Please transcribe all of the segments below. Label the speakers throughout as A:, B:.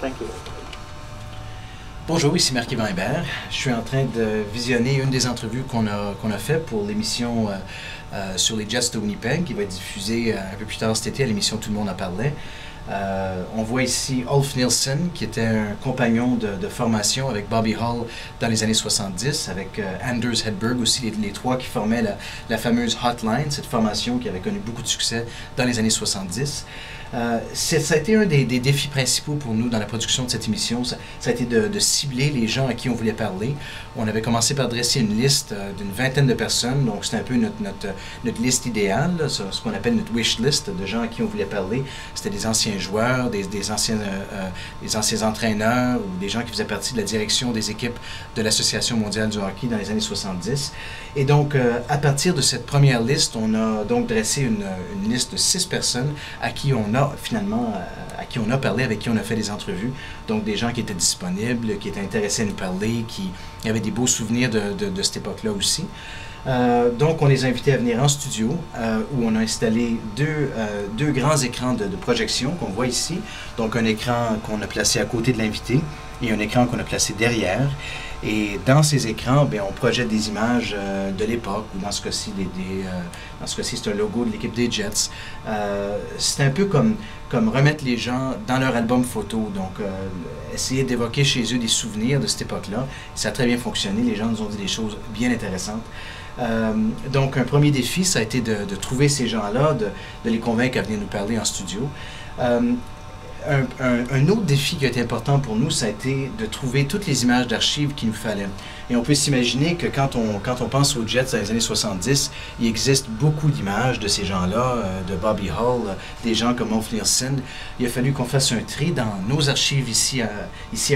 A: Thank you.
B: Bonjour, ici Marc-Yvan Hébert. Je suis en train de visionner une des entrevues qu'on a fait pour l'émission sur les Jets de Winnipeg, qui va être diffusée un peu plus tard cet été à l'émission Tout le monde en parlait. On voit ici Ulf Nilsson, qui était un compagnon de formation avec Bobby Hull dans les années 70, avec Anders Hedberg aussi, les trois qui formaient la fameuse Hotline, cette formation qui avait connu beaucoup de succès dans les années 70. Ça a été un des défis principaux pour nous dans la production de cette émission. Ça a été de cibler les gens à qui on voulait parler. On avait commencé par dresser une liste d'une vingtaine de personnes, donc c'était un peu notre liste idéale, là, ce qu'on appelle notre wish list de gens à qui on voulait parler. C'était des anciens joueurs, des anciens entraîneurs ou des gens qui faisaient partie de la direction des équipes de l'Association mondiale du hockey dans les années 70. Et donc, à partir de cette première liste, on a donc dressé une liste de 6 personnes à qui on a parlé, avec qui on a fait des entrevues. Donc, des gens qui étaient disponibles, qui étaient intéressés à nous parler, qui avaient des beaux souvenirs de cette époque-là aussi. Donc, on les a invités à venir en studio, où on a installé deux grands écrans de projection qu'on voit ici. Donc, un écran qu'on a placé à côté de l'invité et un écran qu'on a placé derrière. Et dans ces écrans, bien, on projette des images de l'époque, ou dans ce cas-ci, c'est un logo de l'équipe des Jets. C'est un peu comme remettre les gens dans leur album photo, donc essayer d'évoquer chez eux des souvenirs de cette époque-là. Ça a très bien fonctionné, les gens nous ont dit des choses bien intéressantes. Donc, un premier défi, ça a été de trouver ces gens-là, de les convaincre à venir nous parler en studio. Un autre défi qui a été important pour nous, ça a été de trouver toutes les images d'archives qu'il nous fallait. Et on peut s'imaginer que quand on pense aux Jets dans les années 70, il existe beaucoup d'images de ces gens-là, de Bobby Hull, des gens comme Ulf Nilsson. Il a fallu qu'on fasse un tri dans nos archives ici à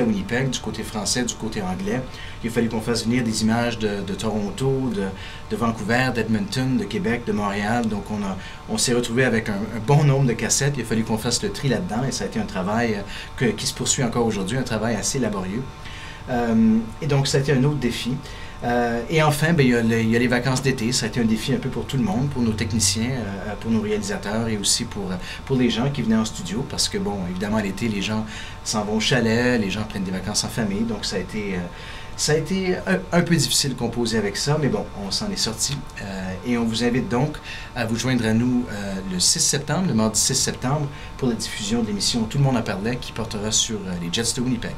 B: Winnipeg, du côté français, du côté anglais. Il a fallu qu'on fasse venir des images de Toronto, de Vancouver, d'Edmonton, de Québec, de Montréal. Donc on s'est retrouvé avec un bon nombre de cassettes. Il a fallu qu'on fasse le tri là-dedans et ça a été un travail qui se poursuit encore aujourd'hui, un travail assez laborieux. Et donc, ça a été un autre défi. Et enfin, bien, il y a les vacances d'été. Ça a été un défi un peu pour tout le monde, pour nos techniciens, pour nos réalisateurs et aussi pour les gens qui venaient en studio. Parce que, bon, évidemment, à l'été, les gens s'en vont au chalet, les gens prennent des vacances en famille. Donc, ça a été un peu difficile de composer avec ça, mais bon, on s'en est sorti. Et on vous invite donc à vous joindre à nous le 6 septembre, le mardi 6 septembre, pour la diffusion de l'émission Tout le monde en parlait, qui portera sur les Jets de Winnipeg.